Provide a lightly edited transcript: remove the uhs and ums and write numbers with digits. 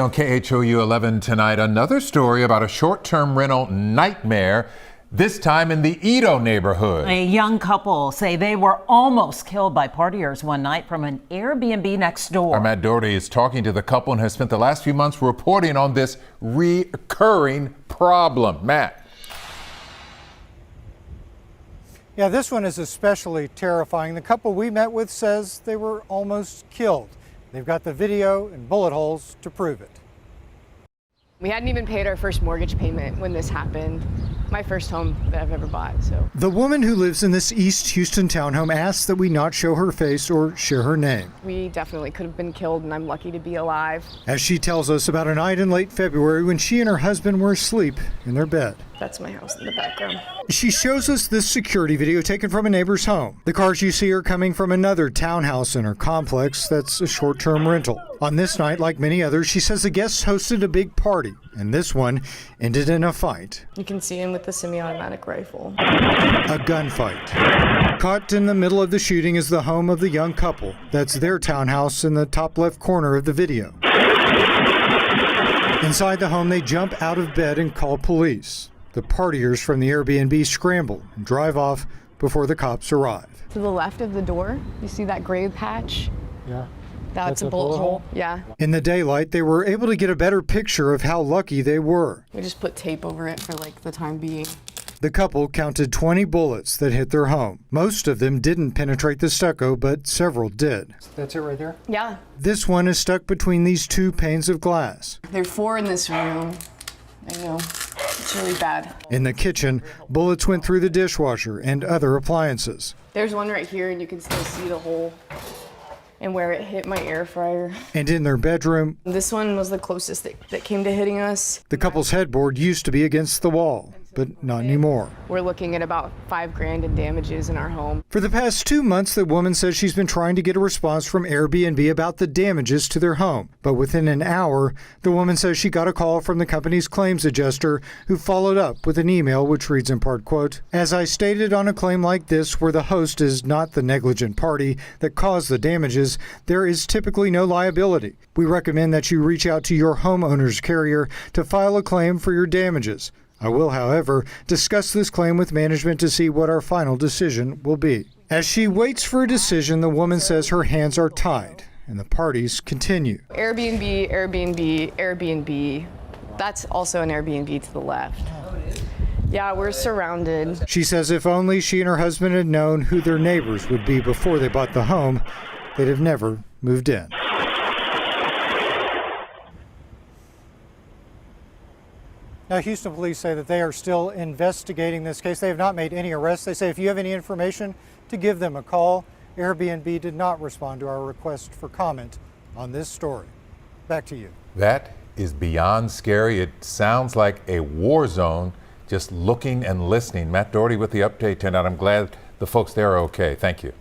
On KHOU 11 tonight, another story about a short-term rental nightmare, this time in the Edo neighborhood. A young couple say they were almost killed by partiers one night from an Airbnb next door. Our Matt Doherty is talking to the couple and has spent the last few months reporting on this recurring problem. Matt. Yeah, this one is especially terrifying. The couple we met with says they were almost killed. They've got the video and bullet holes to prove it. We hadn't even paid our first mortgage payment when this happened. My first home that I've ever bought, so. The woman who lives in this East Houston townhome asks that we not show her face or share her name. We definitely could have been killed, and I'm lucky to be alive. As she tells us about a night in late February when she and her husband were asleep in their bed. That's my house in the background. She shows us this security video taken from a neighbor's home. The cars you see are coming from another townhouse in her complex that's a short-term rental. On this night, like many others, she says the guests hosted a big party, and this one ended in a fight. You can see him with the semi-automatic rifle. A gunfight. Caught in the middle of the shooting is the home of the young couple. That's their townhouse in the top left corner of the video. Inside the home, they jump out of bed and call police. The partiers from the Airbnb scramble and drive off before the cops arrive. To the left of the door, you see that gray patch? Yeah. That's a bullet hole. Yeah. In the daylight, they were able to get a better picture of how lucky they were. We just put tape over it for like the time being. The couple counted 20 bullets that hit their home. Most of them didn't penetrate the stucco, but several did. That's it right there? Yeah. This one is stuck between these two panes of glass. There are 4 in this room. I know. It's really bad. In the kitchen, bullets went through the dishwasher and other appliances. There's one right here, and you can still see the hole and where it hit my air fryer. And in their bedroom, This one was the closest that came to hitting us. the couple's headboard used to be against the wall, but not anymore. We're looking at about $5,000 in damages in our home. For the past 2 months, the woman says she's been trying to get a response from Airbnb about the damages to their home. But within an hour, the woman says she got a call from the company's claims adjuster, who followed up with an email which reads in part, quote, "As I stated on a claim like this where the host is not the negligent party that caused the damages, there is typically no liability. We recommend that you reach out to your homeowner's carrier to file a claim for your damages. I will, however, discuss this claim with management to see what our final decision will be." As she waits for a decision, the woman says her hands are tied and the parties continue. Airbnb, Airbnb, Airbnb. That's also an Airbnb to the left. Yeah, we're surrounded. She says if only she and her husband had known who their neighbors would be before they bought the home, they'd have never moved in. Now, Houston police say that they are still investigating this case. They have not made any arrests. They say if you have any information, to give them a call. Airbnb did not respond to our request for comment on this story. Back to you. That is beyond scary. It sounds like a war zone, just looking and listening. Matt Doherty with the update tonight. I'm glad the folks there are okay. Thank you.